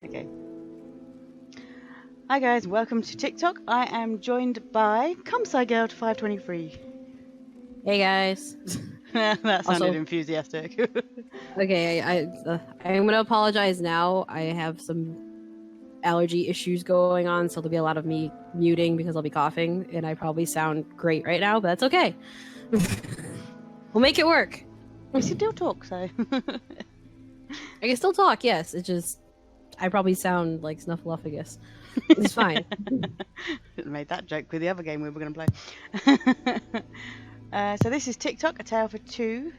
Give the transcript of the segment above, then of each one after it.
Okay. Hi guys, welcome to TikTok. I am joined by CompSciGirl523. Hey guys. That sounded Also, enthusiastic. okay, I'm gonna apologize now. I have some allergy issues going on, so there'll be a lot of me muting because I'll be coughing, and I probably sound great right now, but that's okay. We'll make it work. We still talk, so. I can still talk, yes. It's just I probably sound like Snuffleupagus. It's fine. Made that joke with the other game we were going to play. So this is TikTok, A Tale for Two.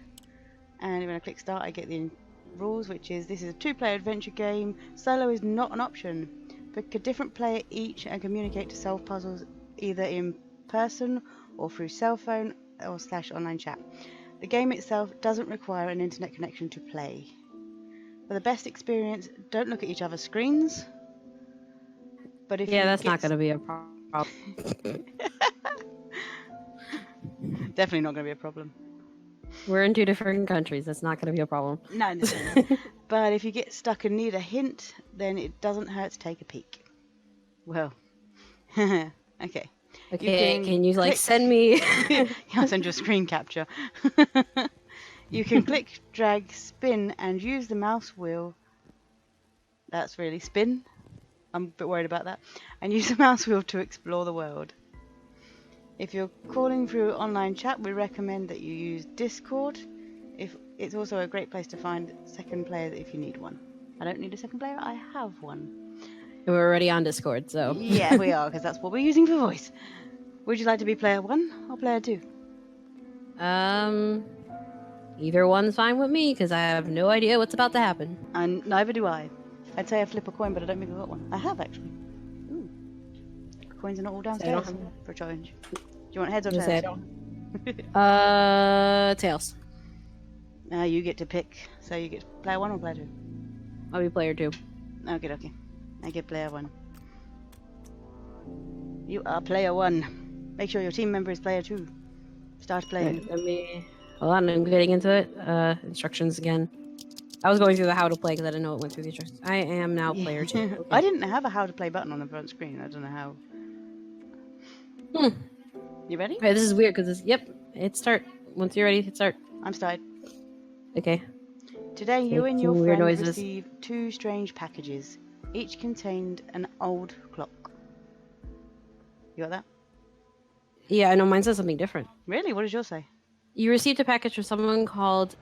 And when I click start, I get the rules, which is this is a two-player adventure game. Solo is not an option. Pick a different player each and communicate to solve puzzles either in person or through cell phone or / online chat. The game itself doesn't require an internet connection to play. For the best experience, don't look at each other's screens. But if that's not going to be a problem. Definitely not going to be a problem. We're in 2 different countries. That's not going to be a problem. No. But if you get stuck and need a hint, then it doesn't hurt to take a peek. Well, okay. Okay, can you like send me? I'll send you a screen capture. You can click, drag, spin, and use the mouse wheel. That's really spin. I'm a bit worried about that. And use the mouse wheel to explore the world. If you're calling through online chat, we recommend that you use Discord. It's also a great place to find second players if you need one. I don't need a second player, I have one. We're already on Discord, so. Yeah, we are, because that's what we're using for voice. Would you like to be player 1 or player 2? Either one's fine with me, because I have no idea what's about to happen. And neither do I. I'd say I flip a coin, but I don't think I've got one. I have, actually. Ooh. Coins are not all downstairs for a challenge. Do you want heads or tails? Tails. You get to pick. So you get player 1 or player 2? I'll be player 2. Okay. I get player 1. You are player 1. Make sure your team member is player 2. Start playing. Let me... Hold on, I'm getting into it. Instructions again. I was going through the how to play because I didn't know it went through the instructions. I am now player 2. Okay. I didn't have a how to play button on the front screen. I don't know how. You ready? Okay, this is weird because hit start. Once you're ready, hit start. I'm started. Okay. Today you and your friend receive 2 strange packages. Each contained an old clock. You got that? Yeah, I know mine says something different. Really? What does yours say? You received a package from someone called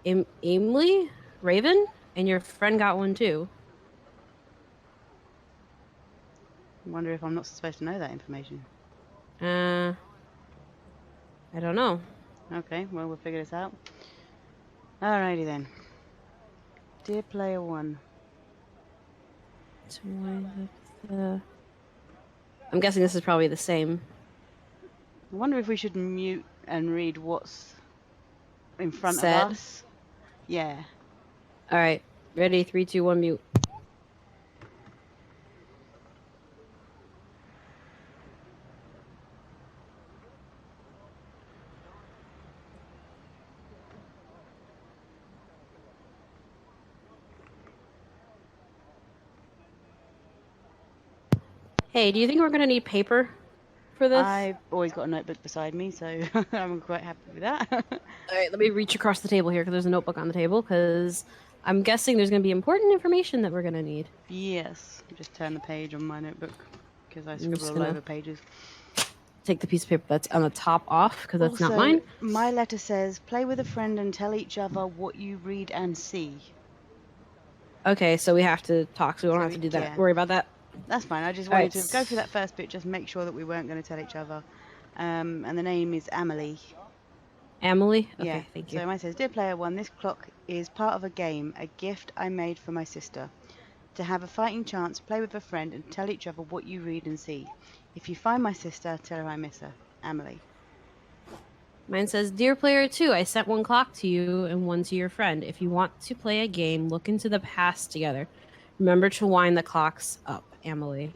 Emily Raven, and your friend got one too. I wonder if I'm not supposed to know that information. I don't know. Okay, well, we'll figure this out. Alrighty then. Dear player 1. I'm guessing this is probably the same. I wonder if we should mute and read what's in front of us. Yeah. Alright. Ready? 3, 2, 1, mute. Hey, do you think we're going to need paper for this? I've always got a notebook beside me, so I'm quite happy with that. Alright, let me reach across the table here because there's a notebook on the table because I'm guessing there's going to be important information that we're going to need. Yes. Just turn the page on my notebook because I scribble all over pages. Take the piece of paper that's on the top off because that's not mine. My letter says, play with a friend and tell each other what you read and see. Okay, so we have to talk, so we don't have to do that. Yeah. Worry about that. That's fine. I just wanted to go through that first bit, just make sure that we weren't going to tell each other. And the name is Amelie. Amelie? Okay, yeah. Thank you. So mine says, Dear Player 1, this clock is part of a game, a gift I made for my sister. To have a fighting chance, play with a friend and tell each other what you read and see. If you find my sister, tell her I miss her. Amelie. Mine says, Dear Player 2, I sent 1 clock to you and 1 to your friend. If you want to play a game, look into the past together. Remember to wind the clocks up, Amelie.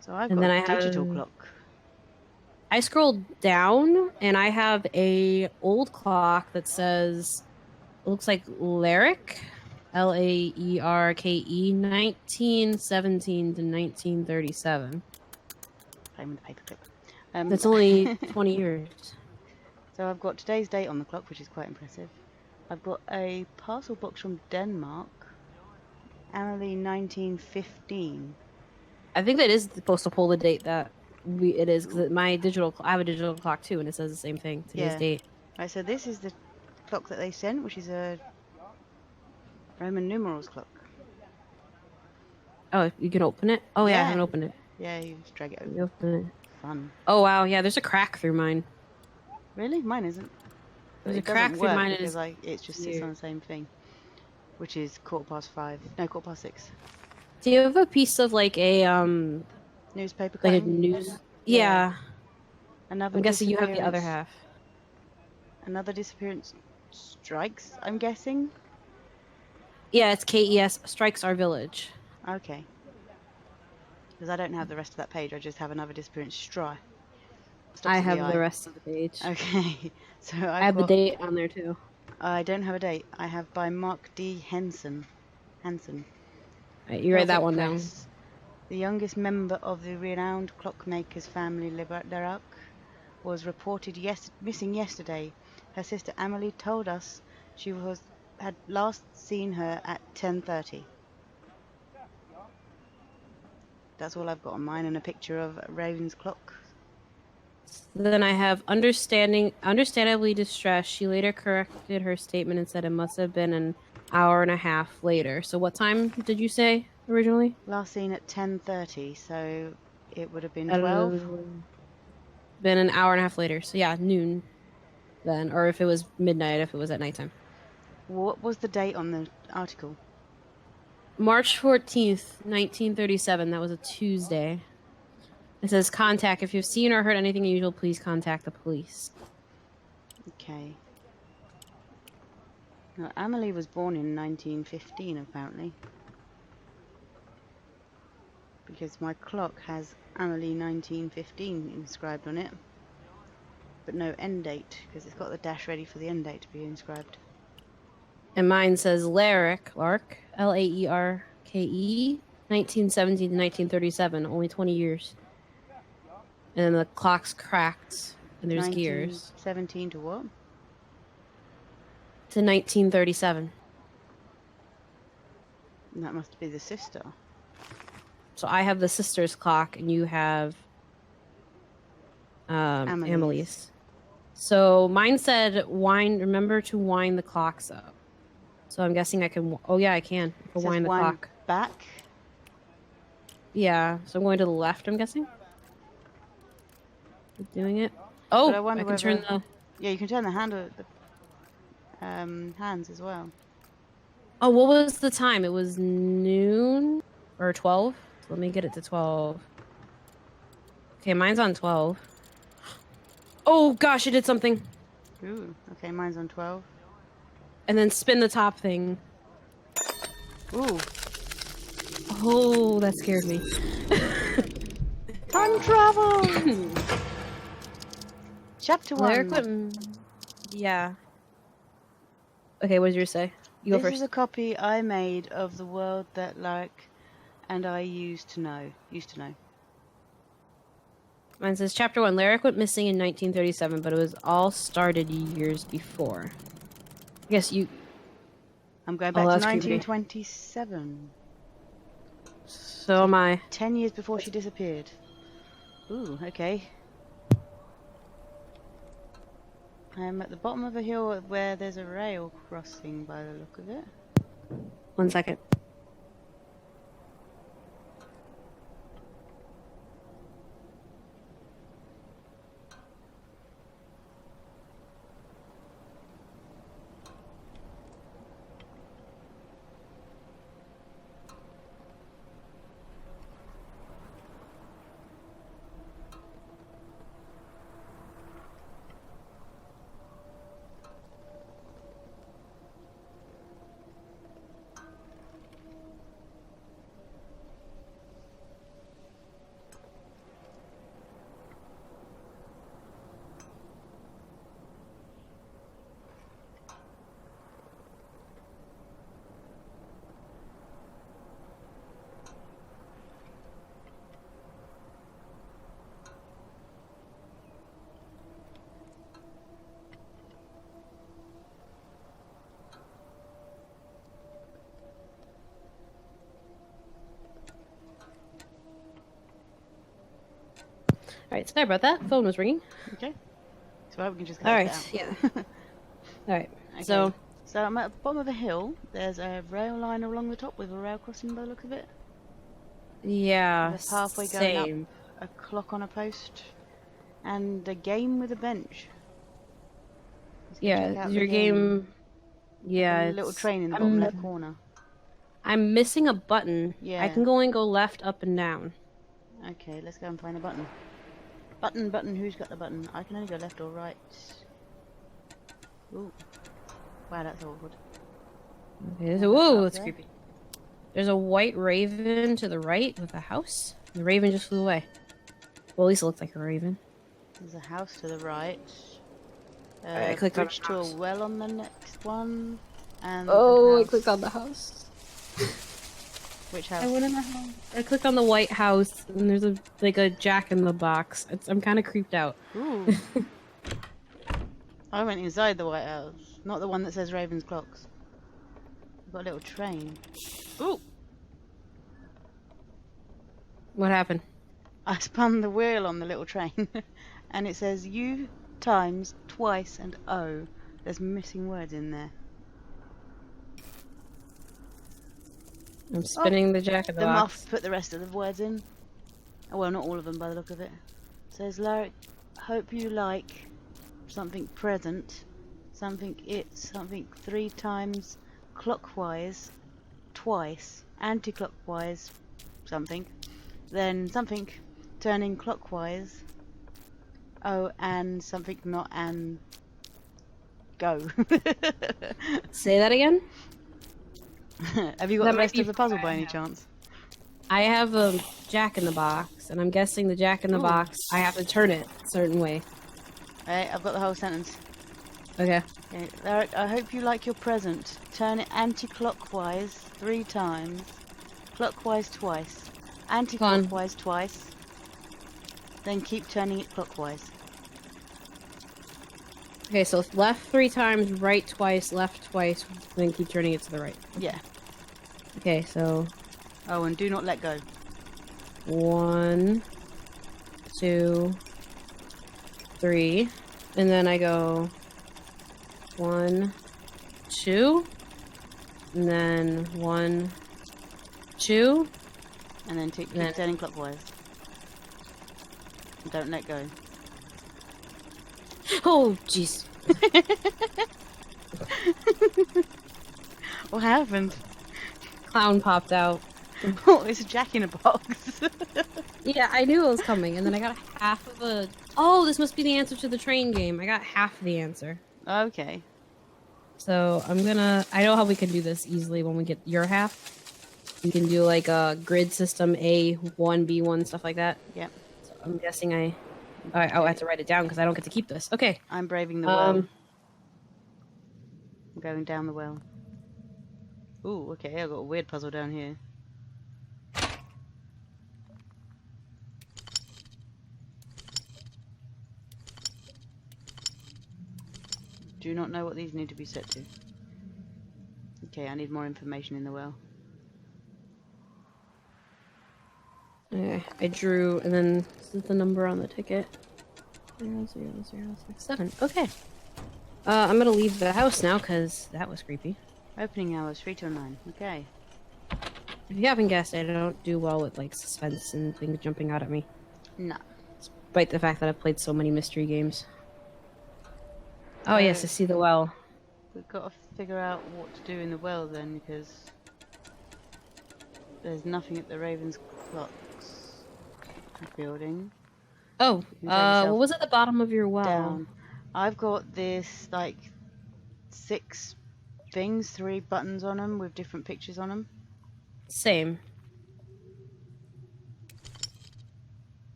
So I've got a digital clock. I scrolled down and I have a old clock that says, it looks like Lyric. Laerke, 1917 to 1937. Playing with the paperclip. That's only 20 years. So I've got today's date on the clock, which is quite impressive. I've got a parcel box from Denmark, Amelie 1915. I think that is supposed to pull the date that it is, because I have a digital clock too, and it says the same thing, today's date. Right, so this is the clock that they sent, which is a Roman numerals clock. Oh, you can open it? Oh yeah, I haven't opened it. Yeah, you just drag it over. You open it. Fun. Oh wow, yeah, there's a crack through mine. Really? Mine isn't. There's a crack through mine. Because it just sits on the same thing, which is 5:15. No, 6:15. Do you have a piece of like a newspaper like cutting? a news? Yeah. Another. I'm guessing you have the other half. Another disappearance strikes, I'm guessing. Yeah, it's KES strikes our village. Okay. Because I don't have the rest of that page. I just have another disappearance strike. I have the rest of the page. Okay. So I have the date on there too. I don't have a date. I have by Mark D. Hansen. Right, you write that one down. The youngest member of the renowned clockmaker's family, Lerac, was reported missing yesterday. Her sister Amelie told us she had last seen her at 10:30. That's all I've got on mine, and a picture of Raven's clock. Then I have understandably distressed. She later corrected her statement and said it must have been an hour and a half later. So what time did you say originally? Last seen at 10:30, so it would have been 12. Been an hour and a half later. So yeah, noon then, or if it was midnight, if it was at nighttime. What was the date on the article? March 14th, 1937. That was a Tuesday. It says, contact. If you've seen or heard anything unusual, please contact the police. Okay. Now, Amelie was born in 1915, apparently. Because my clock has Amelie 1915 inscribed on it. But no end date, because it's got the dash ready for the end date to be inscribed. And mine says Laerke, Laerke, 1917 to 1937, only 20 years. And then the clock's cracked, and there's gears. 1917 to what? To 1937. And that must be the sister. So I have the sister's clock, and you have Amelie's. So mine said, remember to wind the clocks up. So I'm guessing I can, oh yeah, I can. Wind the clock. Back? Yeah, so I'm going to the left, I'm guessing. Doing it. Oh, I can turn the... Yeah, you can turn the handle, hands as well. Oh, what was the time? It was noon or 12? So let me get it to 12. Okay, mine's on 12. Oh gosh, it did something. Ooh, okay, mine's on 12. And then spin the top thing. Ooh. Oh, that scared me. Time travel! Chapter 1. Yeah. Okay, what did yours say? You go first. This is a copy I made of the world that and I used to know. Mine says Chapter 1. Laerke went missing in 1937, but it was all started years before. I guess you... I'm going back to 1927. So am I. 10 years before she disappeared. Ooh, okay. I'm at the bottom of a hill where there's a rail crossing by the look of it. 1 second. Alright, sorry about that. Phone was ringing. Okay. So we can just cut Alright, it yeah. out. Alright, Okay. so... So I'm at the bottom of a hill. There's a rail line along the top with a rail crossing by the look of it. Yeah, There's a pathway going up, a clock on a post, and a game with a bench. Let's go check Yeah, out your the game. game... Yeah, a little train in the bottom left corner. I'm missing a button. Yeah. I can only go left, up, and down. Okay, let's go and find a button. Button, who's got the button? I can only go left or right. Ooh. Wow, that's awkward. Okay, so, whoa, that's creepy. There's a white raven to the right with a house. The raven just flew away. Well, at least it looked like a raven. There's a house to the right. I clicked on bridge to a well on the next one. And I clicked on the house. Which house? I went in the house. I clicked on the white house, and there's a Jack in the Box. I'm kind of creeped out. Ooh. I went inside the White House, not the one that says Raven's Clocks. I've got a little train. Ooh! What happened? I spun the wheel on the little train, and it says U times twice and O. There's missing words in there. I'm spinning the Jack in the Box. Muff put the rest of the words in. Oh, well, not all of them by the look of it. It says, Larry, hope you like something present, something something 3 times clockwise, twice, anti-clockwise, something, then something turning clockwise, oh, and something not, and go. Say that again? Have you got the rest of the puzzle by any chance? I have a Jack in the Box, and I'm guessing the Jack in the Box, I have to turn it a certain way. Hey, I've got the whole sentence. Okay. Larry, I hope you like your present. Turn it anti-clockwise 3 times, clockwise twice, anti-clockwise twice, then keep turning it clockwise. Okay, so left 3 times, right twice, left twice, then keep turning it to the right. Yeah. Okay, so... Oh, and do not let go. 1, 2, 3, and then I go 1, 2, and then 1, 2, and then keep turning clockwise. And don't let go. Oh, jeez. What happened? Clown popped out. Oh, it's a Jack in a Box. Yeah, I knew it was coming, and then I got half of a... Oh, this must be the answer to the train game. I got half the answer. Okay. So I'm gonna... I know how we can do this easily when we get your half. We can do like a grid system, A1, B1, stuff like that. Yep. So I'm guessing I have to write it down because I don't get to keep this. Okay. I'm braving the well. I'm going down the well. Ooh, okay, I've got a weird puzzle down here. Do not know what these need to be set to. Okay, I need more information in the well. Okay, I drew, and then this is the number on the ticket. 00067. Okay. I'm gonna leave the house now because that was creepy. Opening hours 3 till 9. Okay. If you haven't guessed, I don't do well with like suspense and things jumping out at me. No. Despite the fact that I've played so many mystery games. Oh yes, I see the well. We've got to figure out what to do in the well then, because there's nothing at the Raven's Clocks building. Oh, what was at the bottom of your well? Down. I've got this like 6 things, 3 buttons on them with different pictures on them. Same.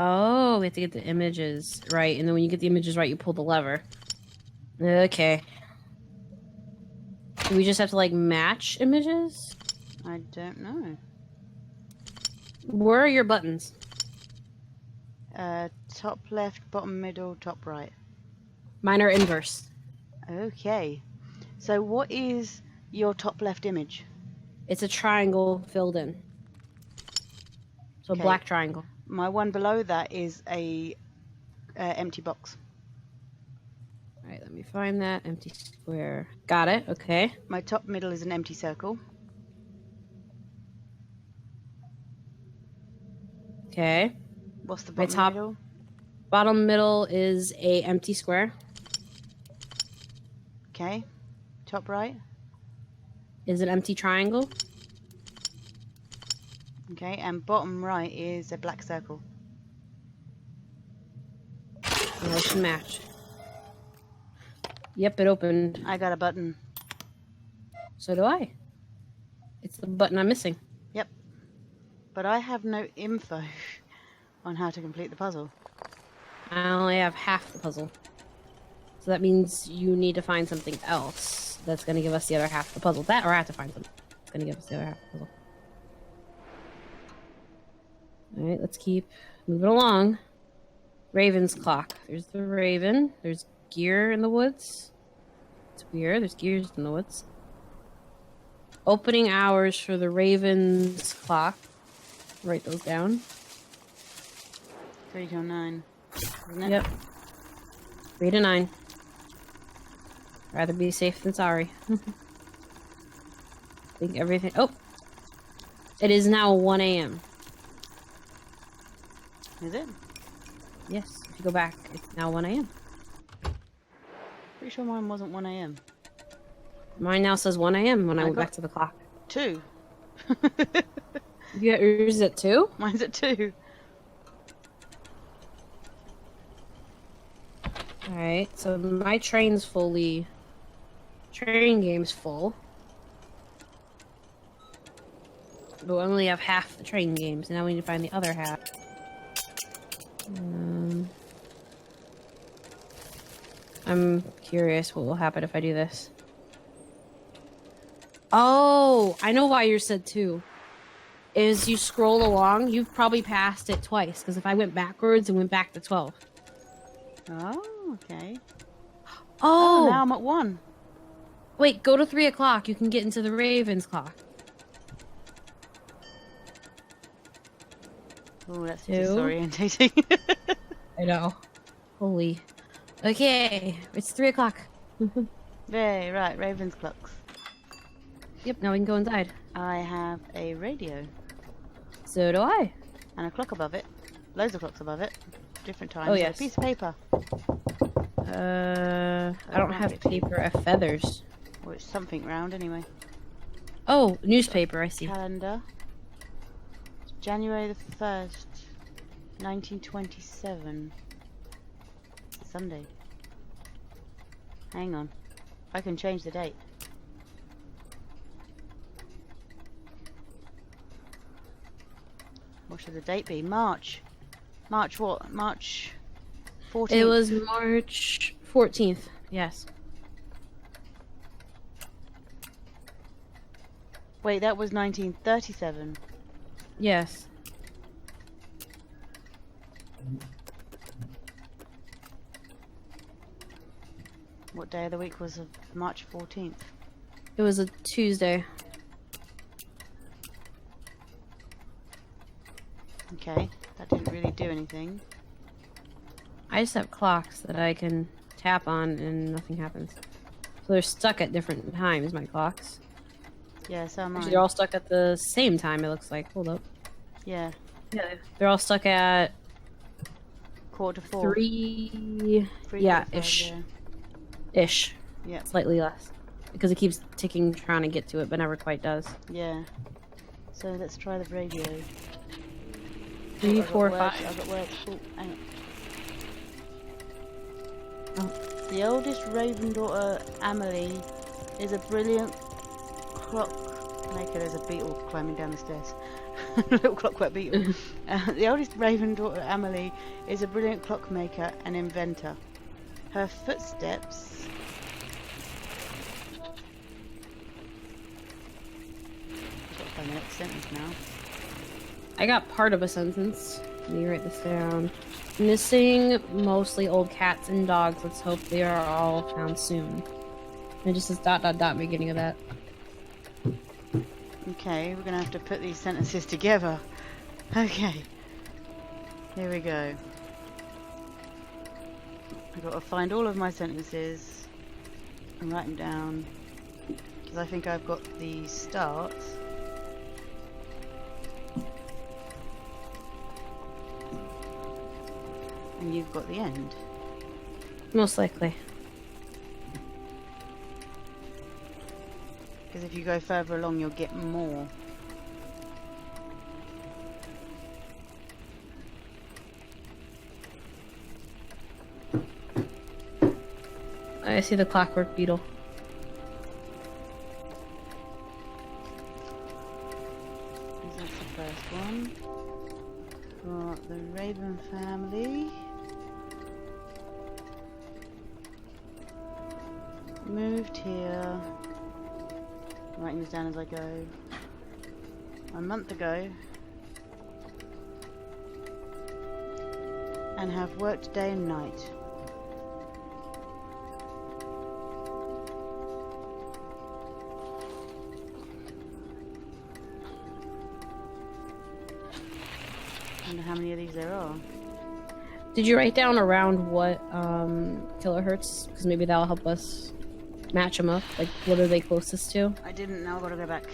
Oh, we have to get the images right, and then when you get the images right, you pull the lever. Okay. Do we just have to like match images? I don't know. Where are your buttons? Top left, bottom middle, top right. Mine are inverse. Okay. So what is your top left image? It's a triangle filled in. So Okay. black triangle. My one below that is a empty box. All right, let me find that empty square. Got it. Okay. My top middle is an empty circle. Okay. What's the My bottom top middle? bottom middle is a empty square. Okay. Top right. Is an empty triangle. Okay, and bottom right is a black circle. And those should match. Yep, it opened. I got a button. So do I. It's the button I'm missing. Yep. But I have no info on how to complete the puzzle. I only have half the puzzle. So that means you need to find something else that's going to give us the other half of the puzzle. That, or I have to find something that's going to give us the other half of the puzzle. Alright, let's keep moving along. Raven's clock. There's the raven. There's gear in the woods. It's weird. There's gears in the woods. Opening hours for the raven's clock. Write those down. 3 till 9. Isn't it? Yep. 3 to 9. Rather be safe than sorry. I think everything... Oh! It is now 1 a.m. Is it? Yes, if you go back, it's now 1 a.m. Pretty sure mine wasn't 1 a.m. Mine now says 1 a.m. when I went got- back to the clock. 2. You got yours at 2? Mine's at 2. Alright, so my train's fully... Train game's full. But we only have half the train games, and now we need to find the other half. I'm curious what will happen if I do this. Oh, I know why yours said 2. Is you scroll along, you've probably passed it twice, because if I went backwards and went back to 12. Oh, okay. Oh! Now I'm at 1. Wait, go to 3 o'clock. You can get into the Raven's clock. Oh, that's 2. disorientating. I know. Holy. Okay, it's 3 o'clock. Yay, right, Raven's clocks. Yep, now we can go inside. I have a radio So do I. and a clock above it. Loads of clocks above it. Different times. Oh, and yes. A piece of paper. I don't have paper. I have feathers. Or it's something round anyway. Oh, newspaper, I see. Calendar. January the 1st, 1927. Sunday. Hang on. I can change the date. What should the date be? March. March what? March 14th. It was March 14th, yes. Wait, that was 1937. Yes. What day of the week was March 14th? It was a Tuesday. Okay, that didn't really do anything. I just have clocks that I can tap on and nothing happens. So they're stuck at different times, my clocks. Yeah, so am I. Actually, they're all stuck at the same time, it looks like. Hold up. Yeah, Yeah, they're all stuck at 4:45. 3... 3:45, Yeah, ish. yeah. Ish. Yeah. Slightly less. Because it keeps ticking, trying to get to it, but never quite does. Yeah. So let's try the radio. 3, I've got 4, work, 5. I've got work. Oh, hang on. Oh. The oldest Raven daughter, Amelie, is a brilliant clockmaker. There's a beetle climbing down the stairs. Little clockwork beetle. The oldest Raven daughter, Amelie, is a brilliant clockmaker and inventor. Her footsteps... I've got to find the next sentence now. I got part of a sentence. Let me write this down. Missing mostly old cats and dogs. Let's hope they are all found soon. And it just says ... beginning of that. Okay, we're gonna have to put these sentences together. Okay. Here we go. I've got to find all of my sentences and write them down. Because I think I've got the start. And you've got the end. Most likely. Because if you go further along, you'll get more. I see the clockwork beetle. That's the first one. Got the Raven family. Moved here. Writing this down as I go. A month ago. And have worked day and night. I wonder how many of these there are. Did you write down around what kilohertz? Because maybe that'll help us match them up. Like, what are they closest to? I didn't, now I've got to go back.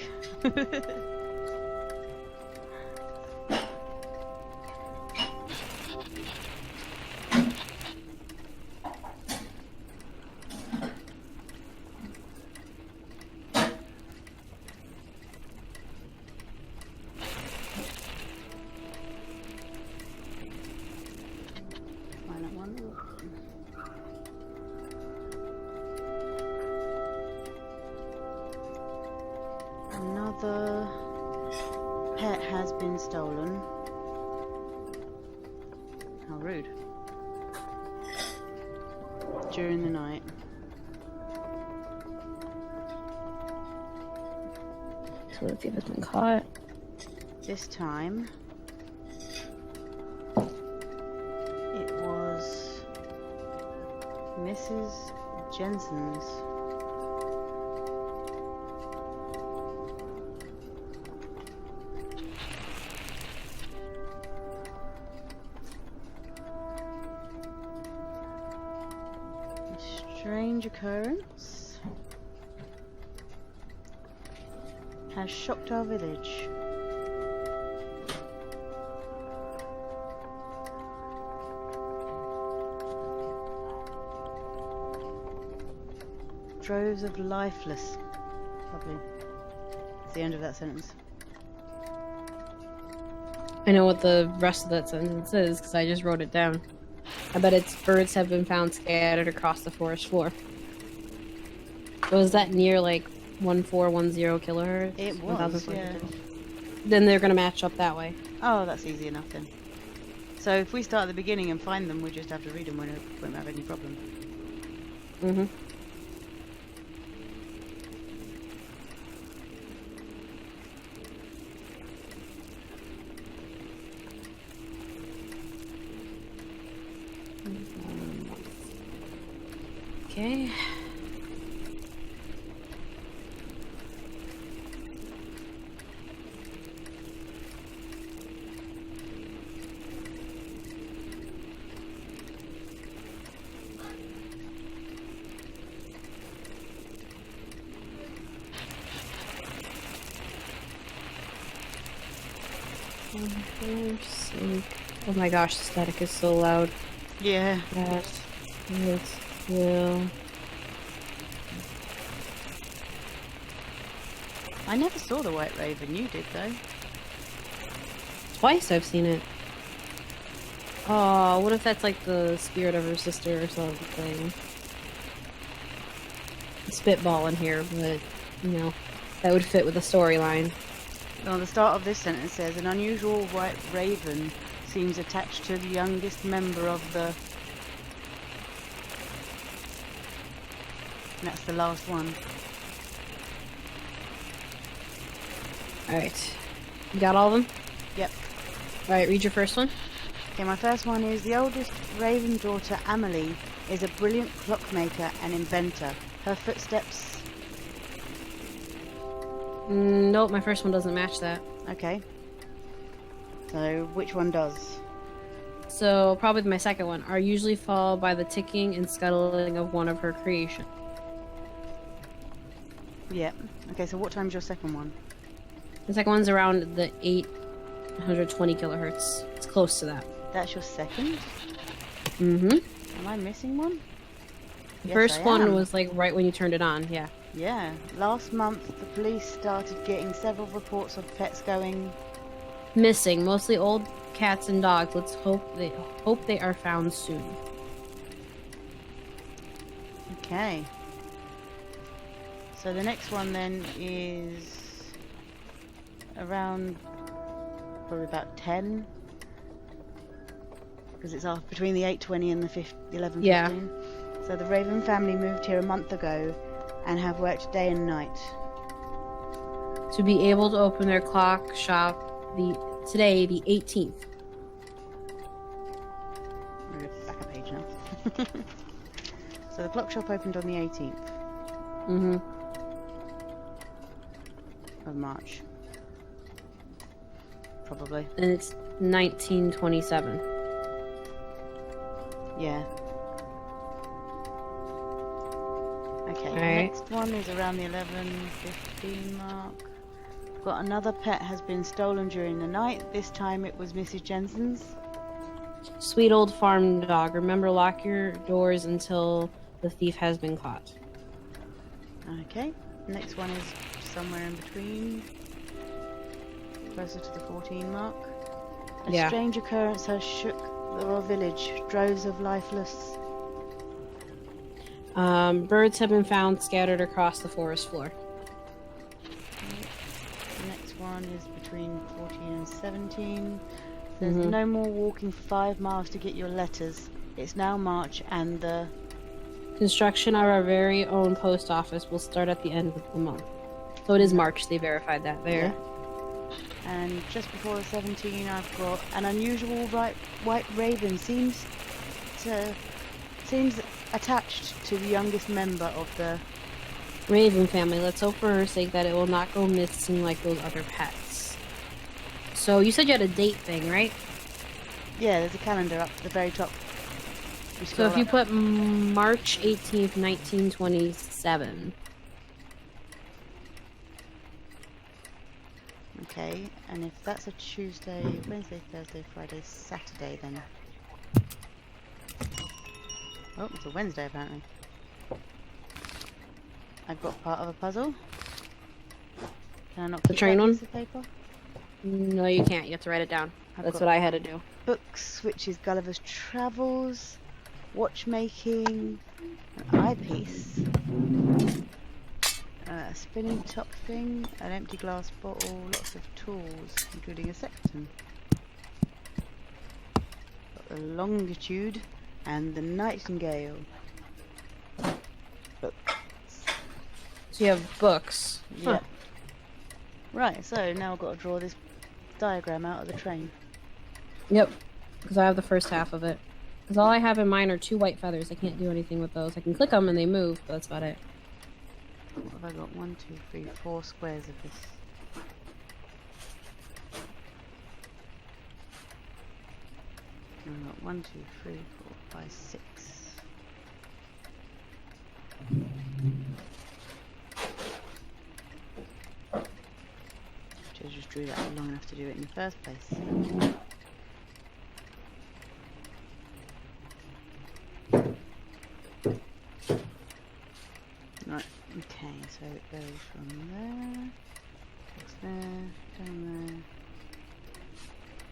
Find that one. Another pet has been stolen. How rude. During the night. So let's see if it's been caught. This time it was Mrs. Jensen's. A strange occurrence has shocked our village. Droves of lifeless. Lovely. That's the end of that sentence. I know what the rest of that sentence is because I just wrote it down. I bet it's birds have been found scattered across the forest floor. So is that near like 1410 kilohertz? It was, 1042? yeah. Then they're gonna match up that way. Oh, that's easy enough then. So if we start at the beginning and find them, we just have to read them when it won't have any problem. Mm-hmm. Okay. Oh my gosh, the static is so loud. Yeah. That is will. I never saw the White Raven. You did though. Twice I've seen it. Oh, what if that's like the spirit of her sister or something? Spitball in here, but you know, that would fit with the storyline. On the start of this sentence says, an unusual white raven seems attached to the youngest member of the... And that's the last one. Alright. You got all of them? Yep. Alright, read your first one. Okay, my first one is, the oldest raven daughter, Amelie, is a brilliant clockmaker and inventor. Her footsteps... Nope, my first one doesn't match that. Okay. So which one does? So probably my second one are usually followed by the ticking and scuttling of one of her creation. Yeah. Okay, so what time's your second one? The second one's around the 820 kilohertz. It's close to that. That's your second? Mm-hmm. Am I missing one? The Yes, first I one am. was like right when you turned it on, yeah. Yeah. Last month, the police started getting several reports of pets going... Missing, mostly old cats and dogs. Let's hope they are found soon. Okay. So the next one then is around probably about 10, because it's off between the 8:20 and the 11:15. Yeah. So the Raven family moved here a month ago and have worked day and night. To be able to open their clock shop today, the 18th. I'm going to back a page now. So the clock shop opened on the 18th Mm-hmm. of March. Probably. And it's 1927. Yeah. Okay, the Alright. next one is around the 11:15 mark. Got another pet has been stolen during the night. This time it was Mrs. Jensen's. Sweet old farm dog. Remember, lock your doors until the thief has been caught. Okay, next one is somewhere in between. Closer to the 14 mark. A Yeah. strange occurrence has shook the raw village. Droves of lifeless. Birds have been found scattered across the forest floor. The next one is between 14 and 17. There's Mhm. no more walking 5 miles to get your letters. It's now March and the... Construction of our very own post office will start at the end of the month. So it is March, they verified that there. Yeah. And just before the 17, I've got an unusual white raven. Seems attached to the youngest member of the... Raven family, let's hope for her sake that it will not go missing like those other pets. So you said you had a date thing, right? Yeah, there's a calendar up at the very top. So if you put March 18th, 1927. Okay, and if that's a Tuesday, Wednesday, Thursday, Friday, Saturday, then... Oh, it's a Wednesday apparently. I've got part of a puzzle. Can I not The keep train that one? piece of paper? No, you can't. You have to write it down. I've That's got what I had to do. Books, which is Gulliver's Travels, watchmaking, an eyepiece, a spinning top thing, an empty glass bottle, lots of tools, including a sextant. Got the longitude and the nightingale. So you have books. Yeah. Huh. Right, so now I've got to draw this diagram out of the train. Yep. Because I have the first half of it. Because all I have in mine are 2 white feathers. I can't do anything with those. I can click them and they move, but that's about it. What have I got? 1, 2, 3, 4 squares of this. I've got 1, 2, 3, 4, 5, 6. I just drew that long enough to do it in the first place. Right, okay, so it goes from there, goes there, down there.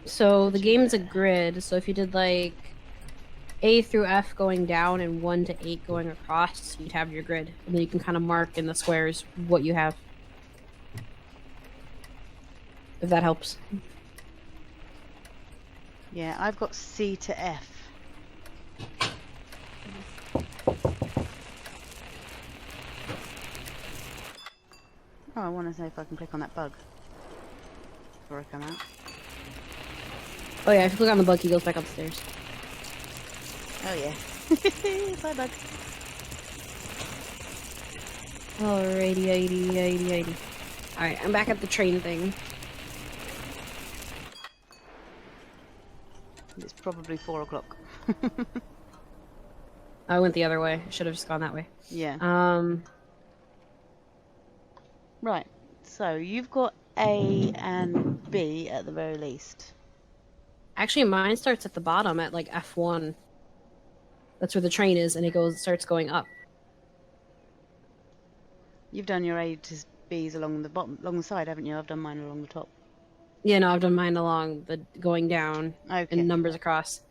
So the game's a grid, so if you did like A through F going down and 1 to 8 going across, you'd have your grid. And then you can kind of mark in the squares what you have. If that helps. Yeah, I've got C to F. Oh, I want to know if I can click on that bug before I come out. Oh yeah, if you click on the bug, he goes back upstairs. Oh yeah. Bye bug. Alrighty. Alright, I'm back at the train thing. It's probably 4 o'clock. I went the other way. Should have just gone that way. Yeah. Right. So you've got A and B at the very least. Actually, mine starts at the bottom at like F1. That's where the train is, and it starts going up. You've done your A to B's along the bottom, along the side, haven't you? I've done mine along the top. Yeah, no, I've done mine along the going down Okay. and numbers across.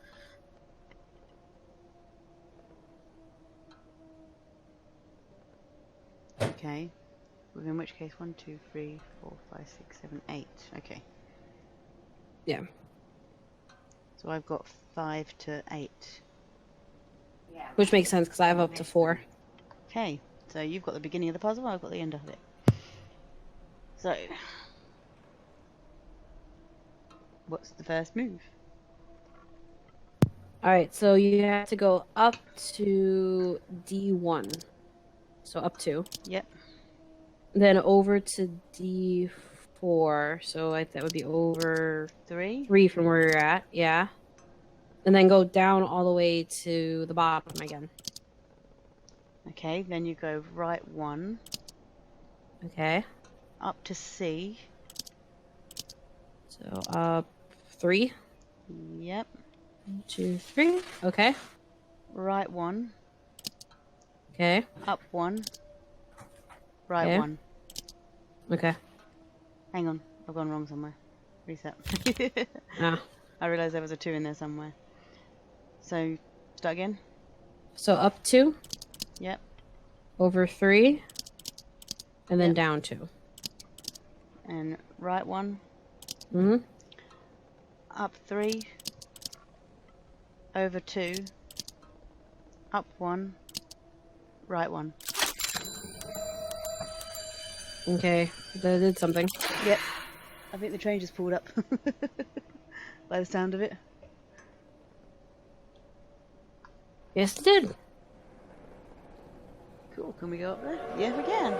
Okay. Well, in which case, 1, 2, 3, 4, 5, 6, 7, 8. Okay. Yeah. So I've got 5 to 8. Which makes sense because I have up to 4. Okay. So you've got the beginning of the puzzle, I've got the end of it. So, what's the first move? Alright, so you have to go up to D1. So up 2. Yep. Then over to D4. So that would be over 3. 3 from where you're at. Yeah. And then go down all the way to the bottom again. Okay, then you go right 1. Okay. Up to C. So up 3. Yep. 1, 2, 3. Okay. Right 1. Okay. Up 1. Right Okay. 1. Okay. Hang on, I've gone wrong somewhere. Reset. Ah. I realised there was a 2 in there somewhere. So, start again? So up 2. Yep. Over 3. And then Yep. down 2. And right 1. Mm-hmm. Up 3. Over 2. Up 1. Right 1. Okay. That did something. Yep. I think the train just pulled up. By the sound of it. Yes, it did. Cool, can we go up there? Yeah, we can.